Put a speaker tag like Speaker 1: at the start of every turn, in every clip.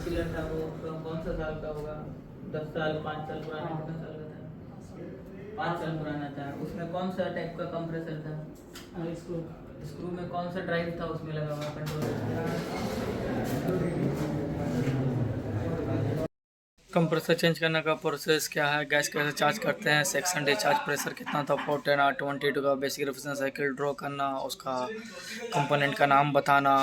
Speaker 1: Chiller था वो कौन सा साल का होगा? 10 साल 5 साल पुराना? कितना साल का था? 5 साल पुराना था। उसमें कौन सा टाइप का कंप्रेसर था? स्क्रू। स्क्रू में कौन सा ड्राइव था उसमें लगा हुआ कंट्रोलर? कंप्रेसर चेंज करने का प्रोसेस क्या है, गैस कैसे चार्ज करते हैं, सेक्शन डिस्चार्ज प्रेशर कितना था, 410 R22 का बेसिक रेफरेंस साइकिल ड्रॉ करना, उसका कंपोनेंट का नाम बताना।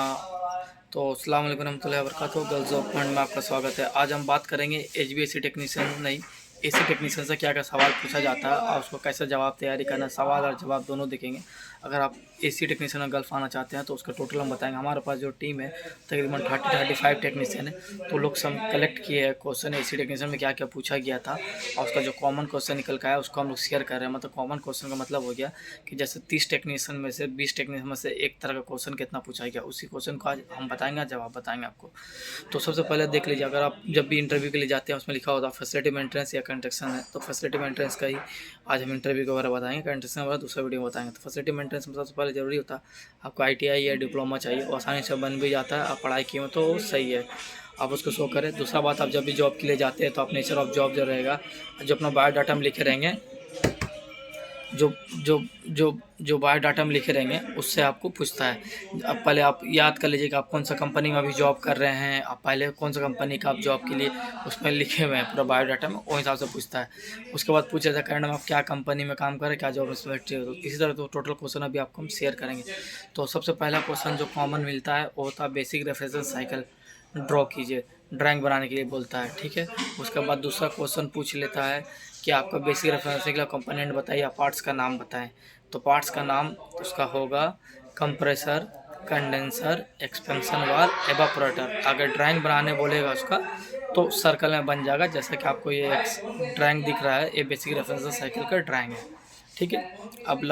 Speaker 1: तो अस्सलाम वालेकुम रहमतुल्लाहि व बरकातहू। गर्ल्स ऑफ पॉइंट में आपका स्वागत है। आज हम बात करेंगे HVAC टेक्नीशियन नहीं, AC टेक्नीशियन से क्या क्या सवाल पूछा जाता है और उसको कैसे जवाब तैयारी करना, सवाल और जवाब दोनों दिखेंगे। अगर आप AC टेक्नीशियन में गल्फ आना चाहते हैं तो उसका टोटल हम बताएंगे। हमारे पास जो टीम है तकरीबन 35 टेक्नीशियन है, तो लोग सब कलेक्ट किए हैं क्वेश्चन AC टेक्नीशियन में क्या क्या पूछा गया था और उसका जो कॉमन क्वेश्चन निकल का है उसको हम लोग शेयर कर रहे हैं। मतलब कॉमन क्वेश्चन का मतलब हो गया कि जैसे 30 टेक्नीशियन में से 20 टेक्नीशियन में से एक तरह का क्वेश्चन कितना पूछा गया, उसी क्वेश्चन को आज हम बताएंगे, जवाब बताएंगे आपको। तो सबसे पहले देख लीजिए, अगर आप जब भी इंटरव्यू के लिए जाते हैं उसमें लिखा होता है फैसिलिटी मेंटेनेंस या कंस्ट्रक्शन है, तो फैसिलिटी मेंटेनेंस का ही आज हम इंटरव्यू के बारे में बताएंगे, कंस्ट्रक्शन के बारे में दूसरा वीडियो में बताएंगे। तो फैसिलिटी मेंटेनेंस में सबसे पहले जरूरी होता है आपको ITI या डिप्लोमा चाहिए, और आसानी से बन भी जाता है, आप पढ़ाई की हो तो सही है, आप उसको शो करें। दूसरा बात, आप जब भी जॉब के लिए जाते हैं तो आप नेचर ऑफ जॉब जो रहेगा, जो अपना बायोडाटा में लिखे रहेंगे, जो जो जो जो बायोडाटा में लिखे रहेंगे उससे आपको पूछता है। अब पहले आप याद कर लीजिए कि आप कौन सा कंपनी में अभी जॉब कर रहे हैं, आप पहले कौन सा कंपनी का आप जॉब के लिए उसमें लिखे हुए हैं पूरा बायोडाटा में, वो हिसाब से पूछता है। उसके बाद पूछा जाता है करंट में आप क्या कंपनी में काम कर रहे हैं, क्या जॉब रिस्पेक्टिव। तो इसी तरह तो टोटल क्वेश्चन अभी आपको हम शेयर करेंगे। तो सबसे पहला क्वेश्चन जो कॉमन मिलता है वो होता है बेसिक रेफरेंस साइकिल ड्रॉ कीजिए, ड्राइंग बनाने के लिए बोलता है, ठीक है। उसके बाद दूसरा क्वेश्चन पूछ लेता है कि आपका बेसिक रेफरेंस के लिए कंपोनेंट बताइए, या पार्ट्स का नाम बताएं। तो पार्ट्स का नाम उसका होगा compressor, condenser, expansion valve, evaporator. अगर ड्राइंग बनाने बोलेगा उसका तो सर्कल में बन जाएगा, जैसा कि आपको ये एक ड्राइंग दिख रहा है, ये बेसिक रेफरेंस साइकिल का ड्राइंग है, ठीक है। अब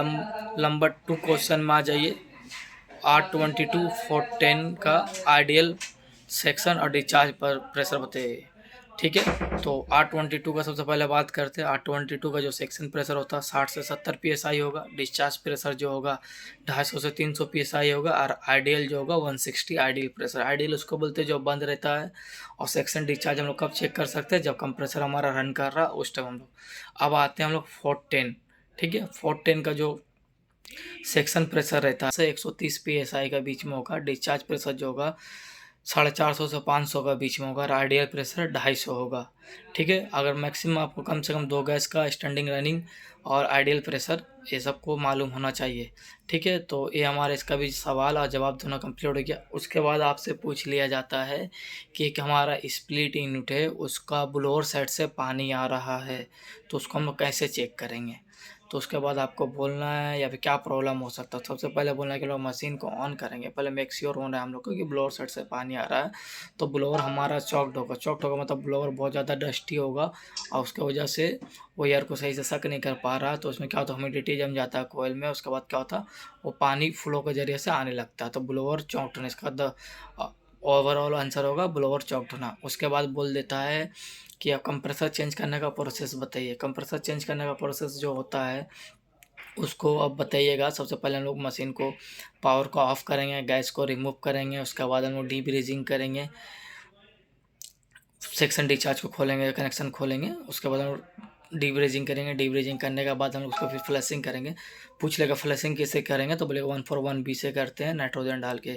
Speaker 1: नंबर 2 क्वेश्चन में आ जाइए। R22 410 का आइडियल सेक्शन और डिस्चार्ज पर प्रेशर बताइए, ठीक है। तो R22 का सबसे पहले बात करते हैं। R22 का जो सेक्शन प्रेशर होता है 60 से 70 PSI होगा। डिस्चार्ज प्रेशर जो होगा 250 से 300 PSI होगा। और आइडियल जो होगा 160 आइडियल प्रेशर। आइडियल उसको बोलते हैं जो बंद रहता है, और सेक्शन डिस्चार्ज हम लोग कब चेक कर सकते हैं, जब कंप्रेसर हमारा रन कर रहा है उस टाइम हम लोग। अब आते हैं हम लोग 410, ठीक है। 410 का जो सेक्शन प्रेशर रहता है से 130 PSI का बीच में होगा। डिस्चार्ज प्रेशर जो होगा 450 से 500 का बीच में होगा। और आइडियल प्रेशर 250 होगा, ठीक है। अगर मैक्सिमम आपको कम से कम 2 गैस का स्टैंडिंग रनिंग और आइडियल प्रेशर ये सबको मालूम होना चाहिए, ठीक है। तो ये हमारा इसका भी सवाल और जवाब दोनों कंप्लीट हो गया। उसके बाद आपसे पूछ लिया जाता है कि एक हमारा स्प्लिट यूनिट है, उसका ब्लोअर साइड से पानी आ रहा है, तो उसको हम लोग कैसे चेक करेंगे। तो उसके बाद आपको बोलना है या फिर क्या प्रॉब्लम हो सकता है। सबसे पहले बोलना है कि लोग मशीन को ऑन करेंगे, पहले मेक श्योर होना है हम लोग को कि ब्लोअर साइड से पानी आ रहा है। तो ब्लोअर हमारा चॉक्ड होगा, चॉक्ड होगा मतलब ब्लोअर बहुत ज़्यादा डस्टी होगा, और उसके वजह से वो एयर को सही से सक नहीं कर पा रहा है। तो उसमें क्या होता है, ह्यूमिडिटी जम जाता है कोयल में। उसके बाद क्या होता है, वो पानी फ्लो के जरिए से आने लगता है। तो ब्लोअर चॉक्ड होना इसका ओवरऑल आंसर होगा, ब्लोअर चॉक्ड होना। उसके बाद बोल देता है कि आप कंप्रेसर चेंज करने का प्रोसेस बताइए। कंप्रेसर चेंज करने का प्रोसेस जो होता है उसको अब बताइएगा। सबसे पहले हम लोग मशीन को पावर को ऑफ़ करेंगे, गैस को रिमूव करेंगे, उसके बाद हम लोग डीब्रीजिंग करेंगे, सेक्शन डिस्चार्ज को खोलेंगे, कनेक्शन खोलेंगे, उसके बाद हम लोग डीब्रीजिंग करेंगे। डीब्रीजिंग करने के बाद हम लोग उसको फिर फ्लशिंग करेंगे। पूछ लेगा फ्लशिंग कैसे करेंगे, तो बोलेगा 141B से करते हैं नाइट्रोजन डाल के,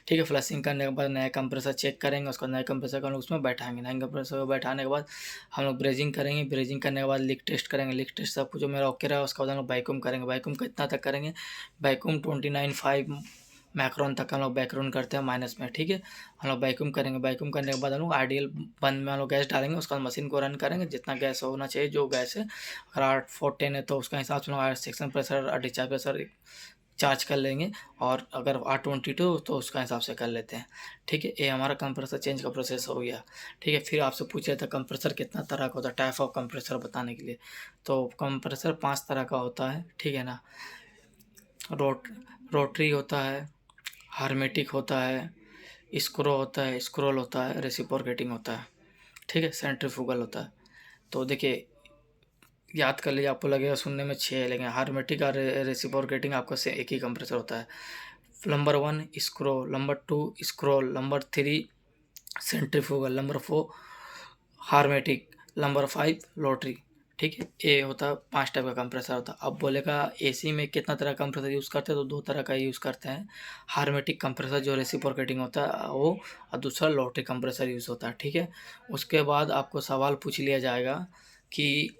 Speaker 1: ठीक है। फ्लशिंग करने के बाद नया कंप्रेसर चेक करेंगे, उसका नया कंप्रेसर को हम लोग उसमें बैठाएंगे। नए कंप्रेसर को बैठाने के बाद हम लोग ब्रेजिंग करेंगे। ब्रेजिंग करने के बाद लीक टेस्ट करेंगे। लीक टेस्ट सब कुछ जो मेरा ओके रहा उसके बाद हम लोग वैक्यूम करेंगे। वैक्यूम कितना तक करेंगे, वैक्यूम 29.5 मैक्रोन तक हम लोग वैक्यूम करते हैं माइनस में, ठीक है। हम लोग वैक्यूम करेंगे। वैक्यूम करने के बाद हम लोग आइडियल बंद में हम लोग गैस डालेंगे, उसके बाद मशीन को रन करेंगे। जितना गैस होना चाहिए जो गैस है, अगर 8-4-10 है तो उसका हिसाब से हम लोग सेक्शन प्रेशर और डिस्चार्ज प्रेशर चार्ज कर लेंगे, और अगर 822 तो उसका हिसाब से कर लेते हैं, ठीक है। ये हमारा कंप्रेसर चेंज का प्रोसेस हो गया, ठीक है। फिर आपसे पूछा था कंप्रेसर कितना तरह का होता है, टाइप ऑफ कंप्रेसर बताने के लिए। तो कंप्रेसर 5 तरह का होता है, ठीक है ना। रोटरी होता है, हार्मेटिक होता है, स्क्रो होता है, स्क्रोल होता है, रेसिप्रोकेटिंग होता है, ठीक है, सेंट्रीफ्यूगल होता है। तो देखिए याद कर लीजिए, आपको लगेगा सुनने में 6 है, लेकिन हार्मेटिक और रेसिप्रोकेटिंग आपका से एक ही कंप्रेसर होता है। Number 1 screw, number 2 scroll, number 3 centrifugal, number 4 hermetic, number 5 rotary. ठीक है, ये होता है 5 टाइप का कंप्रेसर होता है। अब बोलेगा एसी में कितना तरह का कंप्रेसर यूज़ करते हैं, तो 2 तरह का यूज़ करते हैं। हार्मेटिक कंप्रेसर जो रेसिप्रोकेटिंग होता है वो, और दूसरा लोटरी कंप्रेसर यूज़ होता है। ठीक है, उसके बाद आपको सवाल पूछ लिया जाएगा कि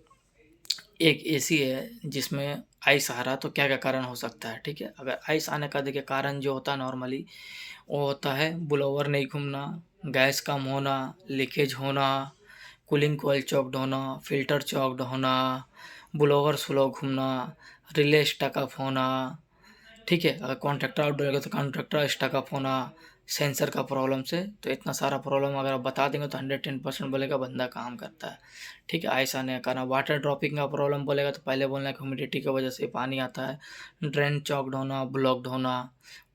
Speaker 1: एक एसी है जिसमें आइस आ रहा तो क्या क्या कारण हो सकता है। ठीक है, अगर आइस आने का देखिए कारण जो होता है नॉर्मली वो होता है ब्लोअर नहीं घूमना, गैस कम होना, लीकेज होना, कूलिंग कोयल चॉक्ड होना, फिल्टर चॉक्ड होना, ब्लोअर स्लो घूमना, रिले स्टक अप होना। ठीक है, अगर कॉन्ट्रैक्टर आउट डलेगा तो कॉन्ट्रैक्टर स्टक अप होना, सेंसर का प्रॉब्लम से। तो इतना सारा प्रॉब्लम अगर आप बता देंगे तो 110% बोलेगा बंदा काम करता है। ठीक है, आइस आने का कारण, वाटर ड्रॉपिंग का प्रॉब्लम बोलेगा तो पहले बोलना है ह्यूमिडिटी की वजह से पानी आता है, ड्रेन चॉक्ड होना, ब्लॉक्ड होना,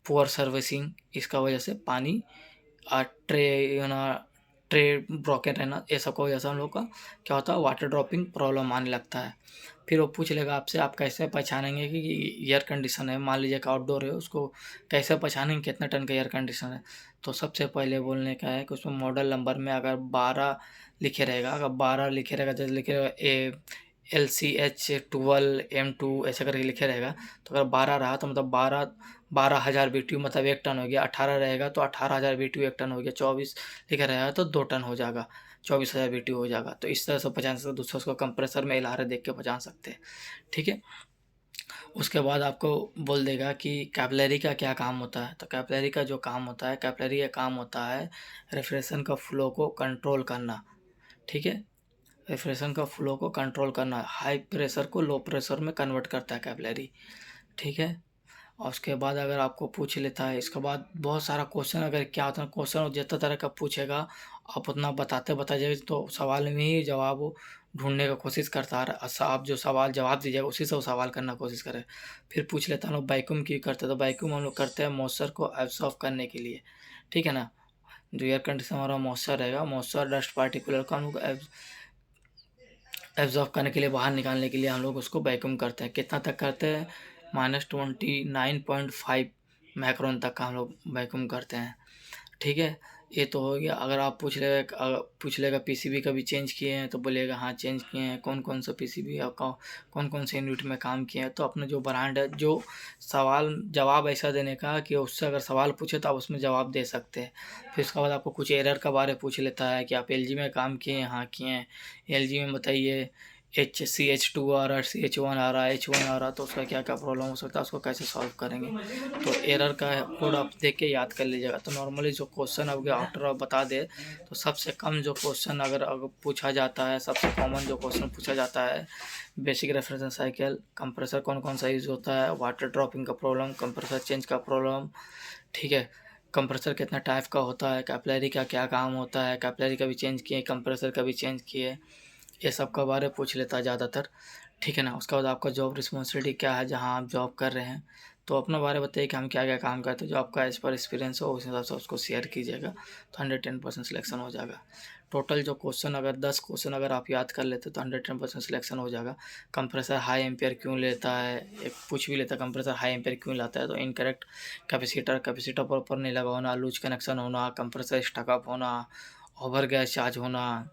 Speaker 1: पुअर सर्विसिंग इसका वजह से पानी, ट्रे ना ट्रे ब्रोकन रहना, ये सब की वजह से हम लोग का क्या होता है वाटर ड्रॉपिंग प्रॉब्लम आने लगता है। फिर वो पूछ लेगा आपसे आप कैसे पहचानेंगे कि एयर कंडीशन है। मान लीजिए कि आउटडोर है, उसको कैसे पहचानेंगे कितना टन का एयर कंडीशन है। तो सबसे पहले बोलने का है कि उसमें मॉडल नंबर में अगर 12 लिखे रहेगा, अगर 12 लिखे रहेगा, जैसे लिखे रहेगा LCH12 M2 ऐसा करके लिखे रहेगा, तो अगर 12 रहा तो मतलब 12,000 BTU मतलब 1 टन हो गया। 18 रहेगा तो 18,000 BTU 1 टन हो गया। 24 लिखा रहेगा तो 2 टन हो जाएगा, 24,000 BTU हो जाएगा। तो इस तरह से पहचान सकते, दूसरा उसको कंप्रेसर में एलआरए देख के पहचान सकते हैं। ठीक है, उसके बाद आपको बोल देगा कि कैपिलरी का क्या काम होता है। तो कैपिलरी का जो काम होता है, कैपिलरी का काम होता है रेफ्रिजरेशन का फ्लो को कंट्रोल करना। ठीक है, रेफ्रिजरेशन का फ्लो को कंट्रोल करना, हाई प्रेशर को लो प्रेशर में कन्वर्ट करता है कैपिलरी। ठीक है, और उसके बाद अगर आपको पूछ लेता है, इसके बाद बहुत सारा क्वेश्चन, अगर क्या होता है क्वेश्चन जितना तरह का पूछेगा आप उतना बताते बताइए, तो सवाल में ही जवाब वो ढूंढने का कोशिश करता है। आप जो सवाल जवाब दीजिएगा उसी से वो सवाल करने की कोशिश करें। फिर पूछ लेता है हम लोग वैक्यूम क्यों करते हैं, तो वैक्यूम हम लोग करते हैं मॉइस्चर को एब्जॉर्ब करने के लिए। ठीक है ना, जो एयर कंडीशन हमारा मॉइस्चर रहेगा, मॉइस्चर डस्ट पार्टिकुलर को हम लोग एब्जॉर्ब करने के लिए, बाहर निकालने के लिए हम लोग उसको वैक्यूम करते हैं। कितना तक करते हैं, -29.5 माइक्रोन तक का हम लोग वैक्यूम करते हैं। ठीक है, ये तो हो गया। अगर आप पूछ लेगा पीसीबी कभी चेंज किए हैं, तो बोलिएगा हाँ चेंज किए हैं। कौन कौन सा पीसीबी और कौन कौन से यूनिट में काम किए हैं। तो अपना जो ब्रांड है, जो सवाल जवाब ऐसा देने का कि उससे अगर सवाल पूछे तो आप उसमें जवाब दे सकते हैं। फिर उसके बाद आपको कुछ एरर के बारे में पूछ लेता है कि आप एलजी में काम किए हैं, हाँ किए हैं। एलजी में बताइए HCH2 आ रहा है, CH1 आ रहा है, H1 आ रहा है, तो उसका क्या क्या प्रॉब्लम हो सकता है, उसको कैसे सॉल्व करेंगे। तो एरर का कोड आप देख के याद कर लीजिएगा। तो नॉर्मली जो क्वेश्चन अब आफ्टर आप बता दे, तो सबसे कम जो क्वेश्चन अगर पूछा जाता है, सबसे कॉमन जो क्वेश्चन पूछा जाता है, बेसिक रेफरेंस साइकिल, कंप्रेसर कौन कौन सा यूज़ होता है, वाटर ड्रॉपिंग का प्रॉब्लम, कंप्रेसर चेंज का प्रॉब्लम। ठीक है, कंप्रेसर कितना टाइप का होता है, कैपिलरी का क्या काम होता है, कैपिलरी का भी चेंज किए, कंप्रेसर का भी चेंज किए, ये सब का बारे में पूछ लेता है ज़्यादातर। ठीक है ना, उसके बाद आपका जॉब रिस्पॉन्सिबिलिटी क्या है जहाँ आप जॉब कर रहे हैं, तो अपने बारे में बताइए कि हम क्या क्या काम करते हैं। जो आपका एज पर एक्सपीरियंस हो उस हिसाब से उसको शेयर कीजिएगा, तो 110% सिलेक्शन हो जाएगा। टोटल जो क्वेश्चन, अगर 10 क्वेश्चन अगर आप याद कर लेते तो 110% सिलेक्शन हो जाएगा। कंप्रेसर हाई एम्पियर क्यों लेता है, एक पूछ भी लेता है कंप्रेसर हाई एम्पियर क्यों लाता है, तो इनकरेक्ट कैपेसिटर प्रॉपर नहीं लगा होना, लूज कनेक्शन होना, कंप्रेसर स्टकअप होना, ओवर गैस चार्ज होना,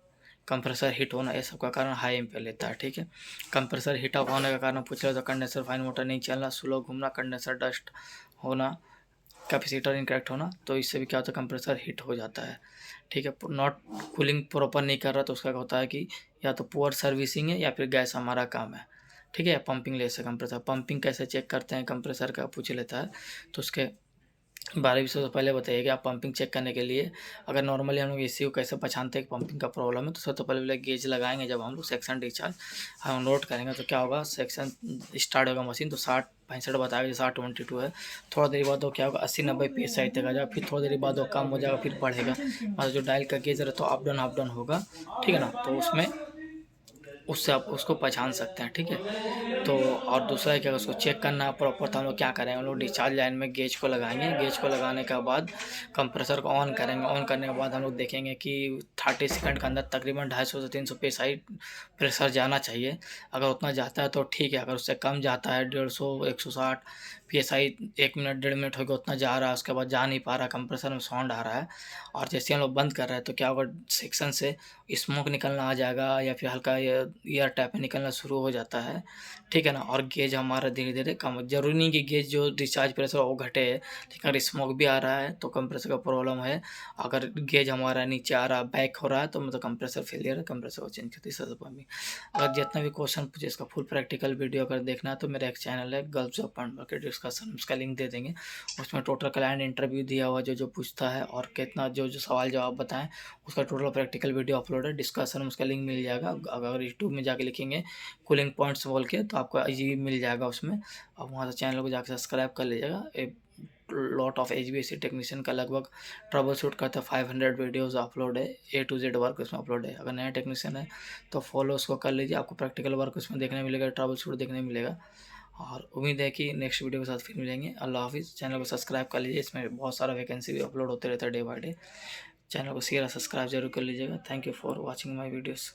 Speaker 1: कंप्रेसर हीट होना, ये सब का कारण हाई एम्पियर लेता है। ठीक है, कंप्रेसर हीट अप होने का कारण पूछ रहे तो कंडेंसर फाइन मोटर नहीं चलना, स्लो घूमना, कंडेंसर डस्ट होना, कैपेसिटर इनकरेक्ट होना, तो इससे भी क्या होता है कंप्रेसर हीट हो जाता है। ठीक है, नॉट कूलिंग प्रॉपर नहीं कर रहा तो उसका क्या होता है कि या तो पुअर सर्विसिंग है या फिर गैस हमारा काम है। ठीक है, पंपिंग ले से कंप्रेसर, पंपिंग कैसे चेक करते हैं कंप्रेसर का पूछ लेता है, तो उसके बारह विषय से पहले बताइए कि आप पंपिंग चेक करने के लिए, अगर नॉर्मली हम लोग एसी को कैसे पहचानते हैं कि पंपिंग का प्रॉब्लम है, तो सबसे पहले गेज लगाएंगे। जब हम लोग सेक्शन डिस्चार्ज हम नोट करेंगे तो क्या होगा, सेक्शन स्टार्ट होगा मशीन तो 60-65 बताएगा, जैसे 822 है। थोड़ा देर बाद वो क्या होगा 80-90 PSI तक आ जाएगा, फिर थोड़ी देर बाद वो कम हो जाएगा, फिर बढ़ेगा। मतलब जो डायल का गेज है तो अप डाउन होगा। ठीक है ना, तो उसमें उससे आप उसको पहचान सकते हैं, ठीक है। तो और दूसरा है कि अगर उसको चेक करना है प्रॉपर, तो हम लोग क्या करेंगे, हम लोग डिस्चार्ज लाइन में गेज को लगाएंगे। गेज को लगाने के बाद कंप्रेसर को ऑन करेंगे। ऑन करने के बाद हम लोग देखेंगे कि 30 सेकंड के अंदर तकरीबन 250 से 300 psi प्रेशर जाना चाहिए। अगर उतना जाता है तो ठीक है, अगर उससे कम जाता है 150 160 psi, 1 मिनट 1.5 मिनट हो गया उतना जा रहा है, उसके बाद जा नहीं पा रहा, कंप्रेसर में साउंड आ रहा है, और जैसे हम लोग बंद कर रहे हैं तो क्या होगा, सेक्शन से स्मोक निकलना आ जाएगा या फिर हल्का एयर टैप निकलना शुरू हो जाता है, ठीक है ना। और गेज हमारा धीरे धीरे कम, जरूरी नहीं कि गेज जो डिस्चार्ज प्रेशर वो घटे, लेकिन अगर स्मोक भी आ रहा है तो कंप्रेसर का प्रॉब्लम है। अगर गेज हमारा नीचे आ रहा है, बैक हो रहा है, तो मतलब कंप्रेसर फेलियर है, कंप्रेसर को चेंज करती है। सब में अगर जितना भी क्वेश्चन पूछे इसका फुल प्रैक्टिकल वीडियो अगर देखना है तो मेरा एक चैनल है girls of point market discussion, उसका लिंक दे देंगे। उसमें टोटल क्लाइंट इंटरव्यू दिया हुआ जो जो पूछता है और कितना जो जो सवाल जवाब बताएं, उसका टोटल प्रैक्टिकल वीडियो अपलोड है डिस्कशन में, उसका लिंक मिल जाएगा। अगर यूट्यूब में जाके लिखेंगे कूलिंग पॉइंट्स बोल के तो आपको इजी मिल जाएगा उसमें। आप वहाँ से चैनल को जाकर सब्सक्राइब कर लीजिएगा। लॉट ऑफ HVAC टेक्नीशियन का लगभग ट्रबल शूट करता है, 500 वीडियोस अपलोड है, A to Z वर्क उसमें अपलोड है। अगर नया टेक्नीशियन है तो फॉलो उसको कर लीजिए, आपको प्रैक्टिकल वर्क उसमें देखने मिलेगा, ट्रबल शूट देखने मिलेगा। और उम्मीद है कि नेक्स्ट वीडियो के साथ फिर मिलेंगे। अल्लाह हाफिज़। चैनल को सब्सक्राइब कर लीजिए, इसमें बहुत सारा वैकेंसी भी अपलोड होते रहता है डे बाय डे। चैनल को शेयर और सब्सक्राइब जरूर कर लीजिएगा। Thank you for watching my videos.